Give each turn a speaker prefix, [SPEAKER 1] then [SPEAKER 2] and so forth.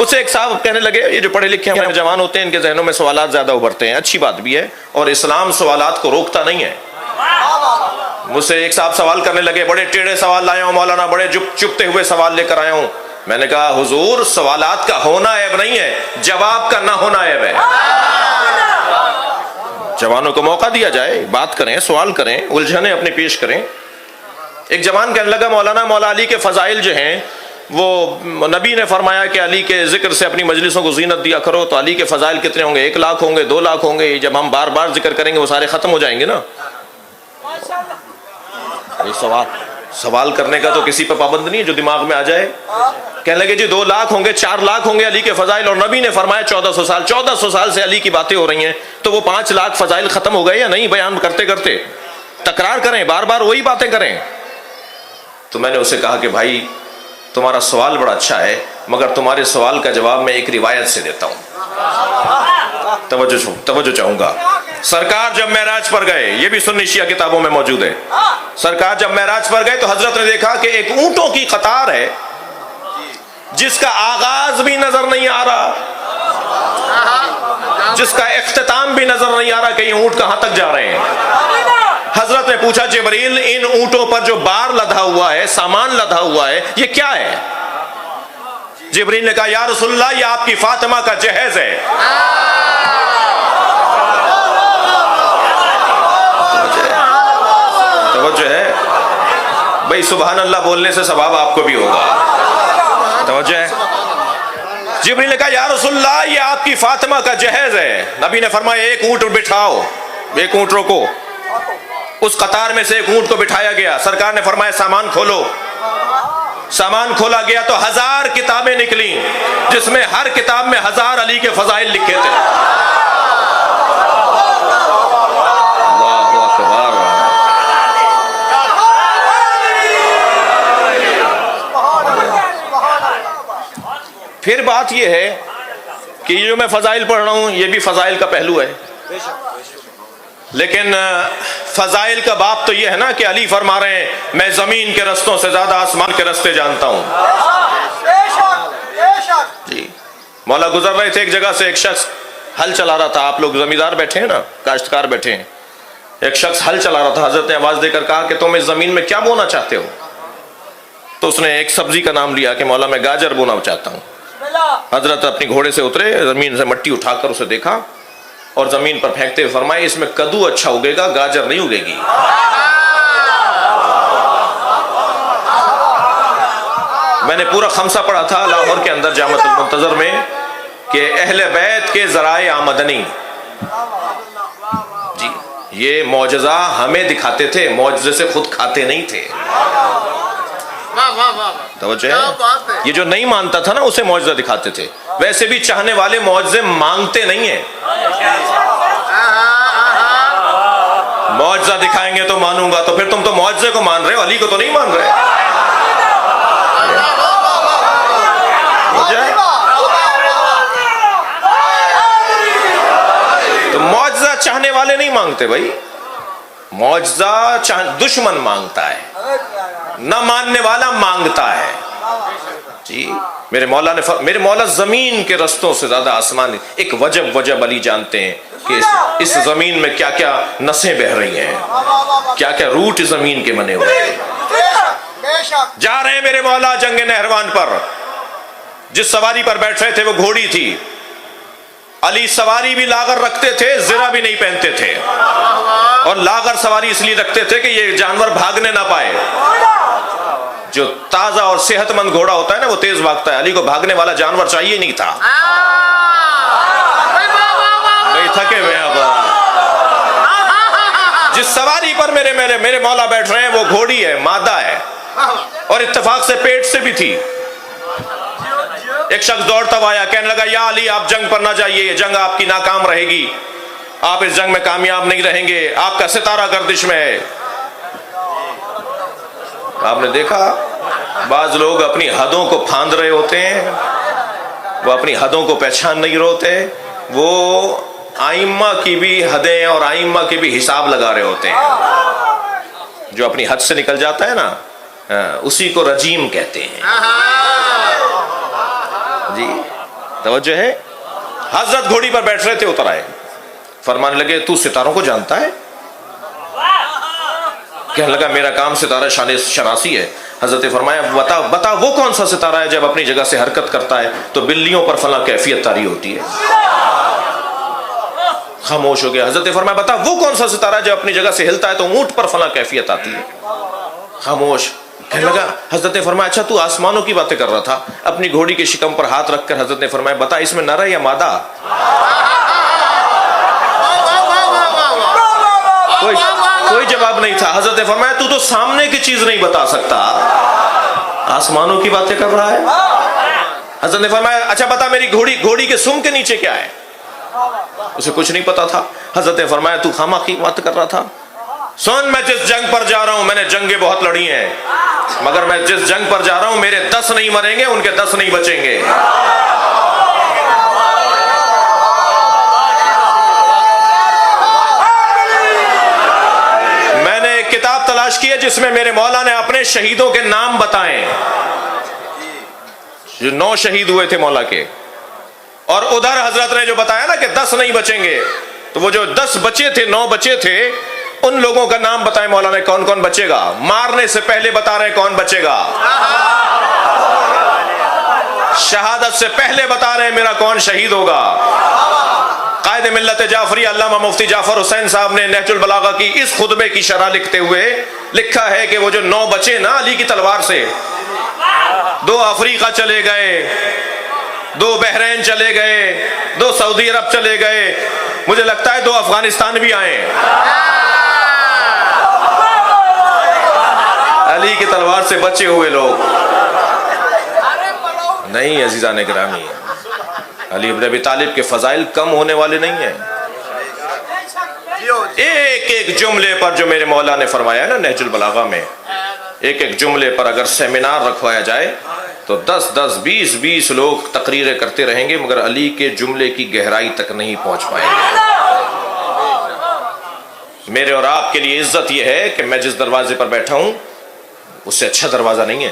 [SPEAKER 1] مجھ سے ایک صاحب کہنے لگے یہ جو پڑھے لکھے ہیں جوان ہوتے ہیں ان کے ذہنوں میں سوالات زیادہ ابھرتے ہیں، اچھی بات بھی ہے، اور اسلام سوالات کو روکتا نہیں ہے۔ مجھ سے ایک صاحب سوال کرنے لگے، بڑے ٹیڑھے سوال لائے ہوں مولانا، بڑے چپتے ہوئے سوال لے کر آیا ہوں۔ میں نے کہا حضور سوالات کا ہونا عیب نہیں ہے، جواب کا نہ ہونا عیب ہے۔ جوانوں کو موقع دیا جائے، بات کریں، سوال کریں، الجھنیں اپنے پیش کریں۔ ایک جوان کہنے لگا مولانا مولا علی کے فضائل جو ہیں وہ نبی نے فرمایا کہ علی کے ذکر سے اپنی مجلسوں کو زینت دیا کرو، تو علی کے فضائل کتنے ہوں گے؟ 1 لاکھ ہوں گے، 2 لاکھ ہوں گے؟ جب ہم بار بار ذکر کریں گے وہ سارے ختم ہو جائیں گے نا۔ سوال کرنے کا تو کسی پہ پابند نہیں ہے، جو دماغ میں آ جائے۔ کہنے لگے جی 2 لاکھ ہوں گے، 4 لاکھ ہوں گے علی کے فضائل، اور نبی نے فرمایا 1400 سال سے علی کی باتیں ہو رہی ہیں، تو وہ 5 لاکھ فضائل ختم ہو گئے یا نہیں؟ بیان کرتے کرتے تکرار کریں، بار بار وہی باتیں کریں۔ تو میں نے اسے کہا کہ بھائی تمہارا سوال بڑا اچھا ہے، مگر تمہارے سوال کا جواب میں ایک روایت سے دیتا ہوں، توجہ چاہوں گا۔ سرکار جب معراج پر گئے، یہ بھی سنی شیعہ کتابوں میں موجود ہے، سرکار جب معراج پر گئے تو حضرت نے دیکھا کہ ایک اونٹوں کی قطار ہے جس کا آغاز بھی نظر نہیں آ رہا، جس کا اختتام بھی نظر نہیں آ رہا کہ یہ اونٹ کہاں تک جا رہے ہیں۔ حضرت نے پوچھا جبریل ان اونٹوں پر جو بار لدھا ہوا ہے، سامان لدھا ہوا ہے، یہ کیا ہے؟ جبریل نے کہا یا رسول اللہ یہ آپ کی فاطمہ کا جہیز ہے۔ توجہ ہے بھائی، سبحان اللہ بولنے سے ثواب آپ کو بھی ہوگا۔ توجہ ہے۔ جبریل نے کہا یا رسول اللہ یہ آپ کی فاطمہ کا جہیز ہے۔ نبی نے فرمایا ایک اونٹ بٹھاؤ، ایک اونٹ روکو۔ اس قطار میں سے ایک اونٹ کو بٹھایا گیا، سرکار نے فرمایا سامان کھولو۔ سامان کھولا گیا تو 1000 کتابیں نکلیں، جس میں ہر کتاب میں 1000 علی کے فضائل لکھے تھے۔ اللہ اکبر۔ پھر بات یہ ہے کہ یہ جو میں فضائل پڑھ رہا ہوں یہ بھی فضائل کا پہلو ہے، لیکن فضائل کا باب تو یہ ہے نا کہ علی فرما رہے ہیں میں زمین کے رستوں سے زیادہ آسمان کے رستے جانتا ہوں۔ جی مولا گزر رہے تھے ایک جگہ سے، ایک شخص ہل چلا رہا تھا۔ آپ لوگ زمیندار بیٹھے ہیں نا، کاشتکار بیٹھے ہیں، ایک شخص ہل چلا رہا تھا۔ حضرت نے آواز دے کر کہا کہ تم اس زمین میں کیا بونا چاہتے ہو؟ تو اس نے ایک سبزی کا نام لیا کہ مولا میں گاجر بونا چاہتا ہوں۔ حضرت اپنی گھوڑے سے اترے، زمین سے مٹی اٹھا کر اسے دیکھا اور زمین پر پھینکتے ہوئے فرمائے اس میں کدو اچھا اگے گا، گاجر نہیں اگے گی۔ میں نے پورا خمسہ پڑھا تھا لاہور کے اندر جامع المنتظر میں کہ اہل بیت کے ذرائع آمدنی، جی یہ معجزہ ہمیں دکھاتے تھے، معجزے سے خود کھاتے نہیں تھے۔ توجہ ہے، یہ جو نہیں مانتا تھا نا اسے معجزہ دکھاتے تھے۔ ویسے بھی چاہنے والے معجزے مانگتے نہیں ہیں۔ معجزہ دکھائیں گے تو مانوں گا، تو پھر تم تو معجزے کو مان رہے ہو، علی کو تو نہیں مان رہے۔ تو معجزہ چاہنے والے نہیں مانگتے بھائی، معجزہ دشمن مانگتا ہے، نہ ماننے والا مانگتا ہے۔ جی میرے مولا زمین کے رستوں سے زیادہ آسمان، ایک وجب علی جانتے ہیں کہ اس زمین میں کیا کیا نسیں بہ رہی ہیں، کیا کیا روٹ زمین کے بنے ہوئے ہیں۔ جا رہے ہیں میرے مولا جنگ نہروان پر، جس سواری پر بیٹھ رہے تھے وہ گھوڑی تھی۔ علی سواری بھی لاغر رکھتے تھے، زرہ بھی نہیں پہنتے تھے، اور لاغر سواری اس لیے رکھتے تھے کہ یہ جانور بھاگنے نہ پائے۔ جو تازہ اور صحت مند گھوڑا ہوتا ہے نا وہ تیز بھاگتا ہے، علی کو بھاگنے والا جانور چاہیے نہیں تھا۔ نہیں تھکے ہوئے اب، جس سواری پر میرے مولا بیٹھ رہے ہیں وہ گھوڑی ہے، مادہ ہے، اور اتفاق سے پیٹ سے بھی تھی۔ ایک شخص دوڑتا ہوا آیا، کہنے لگا یا علی آپ جنگ پر نہ جائیے، یہ جنگ آپ کی ناکام رہے گی، آپ اس جنگ میں کامیاب نہیں رہیں گے، آپ کا ستارہ گردش میں ہے۔ آپ نے دیکھا بعض لوگ اپنی حدوں کو پھاند رہے ہوتے ہیں، وہ اپنی حدوں کو پہچان نہیں ہوتے، وہ آئمہ کی بھی حدیں اور آئمہ کے بھی حساب لگا رہے ہوتے ہیں۔ جو اپنی حد سے نکل جاتا ہے نا اسی کو رجیم کہتے ہیں۔ جی توجہ ہے. حضرت گھوڑی پر بیٹھ رہے تھے, اتر آئے, فرمانے لگے تو ستاروں کو جانتا ہے؟ کہنے لگا میرا کام ستارہ شناسی ہے. حضرت نے فرمایا بتا وہ کون سا ستارہ ہے جب اپنی جگہ سے حرکت کرتا ہے تو بلیوں پر فلاں کیفیت طاری ہوتی ہے. خاموش ہو گیا. حضرت نے فرمایا بتا وہ کون سا ستارہ ہے جب اپنی جگہ سے ہلتا ہے تو اونٹ پر فلاں کیفیت آتی ہے. خاموش. کہنے لگا, حضرت نے فرمایا اچھا تو آسمانوں کی باتیں کر رہا تھا. اپنی گھوڑی کے شکم پر ہاتھ رکھ کر حضرت نے فرمایا بتا اس میں نر ہے یا مادہ؟ کوئی جواب نہیں تھا. حضرت نے فرمایا تو سامنے کی چیز نہیں بتا سکتا, آسمانوں کی باتیں کر رہا ہے. حضرت نے فرمایا اچھا بتا میری گھوڑی کے سم کے نیچے کیا ہے؟ اسے کچھ نہیں پتا تھا. حضرت نے فرمایا تو خامخواہ بات کر رہا تھا. سن میں جس جنگ پر جا رہا ہوں, میں نے جنگیں بہت لڑی ہیں, مگر میں جس جنگ پر جا رہا ہوں میرے 10 نہیں مریں گے, ان کے 10 نہیں بچیں گے. میں نے ایک کتاب تلاش کی ہے جس میں میرے مولا نے اپنے شہیدوں کے نام بتائے, جو 9 شہید ہوئے تھے مولا کے, اور ادھر حضرت نے جو بتایا نا کہ 10 نہیں بچیں گے, تو وہ جو 10 بچے تھے, 9 بچے تھے, ان لوگوں کا نام بتائے مولا نے کون کون بچے گا. مارنے سے پہلے بتا رہے کون بچے گا, شہادت سے پہلے بتا رہے میرا کون شہید ہوگا. قائد ملت جعفری علامہ مفتی جعفر حسین صاحب نے نہج البلاغہ کی اس خطبے کی شرح لکھتے ہوئے لکھا ہے کہ وہ جو 9 بچے نا علی کی تلوار سے, 2 افریقہ چلے گئے, 2 بحرین چلے گئے, 2 سعودی عرب چلے گئے, مجھے لگتا ہے 2 افغانستان بھی آئے. علی کی تلوار سے بچے ہوئے لوگ نہیں. عزیزان گرامی, علی ابن ابی طالب کے فضائل کم ہونے والے نہیں ہیں. ایک ایک جملے پر جو میرے مولا نے فرمایا نا نہج البلاغہ میں, ایک ایک جملے پر اگر سیمینار رکھوایا جائے تو 10 20 لوگ تقریریں کرتے رہیں گے, مگر علی کے جملے کی گہرائی تک نہیں پہنچ پائیں گے. میرے اور آپ کے لیے عزت یہ ہے کہ میں جس دروازے پر بیٹھا ہوں اس سے اچھا دروازہ نہیں ہے.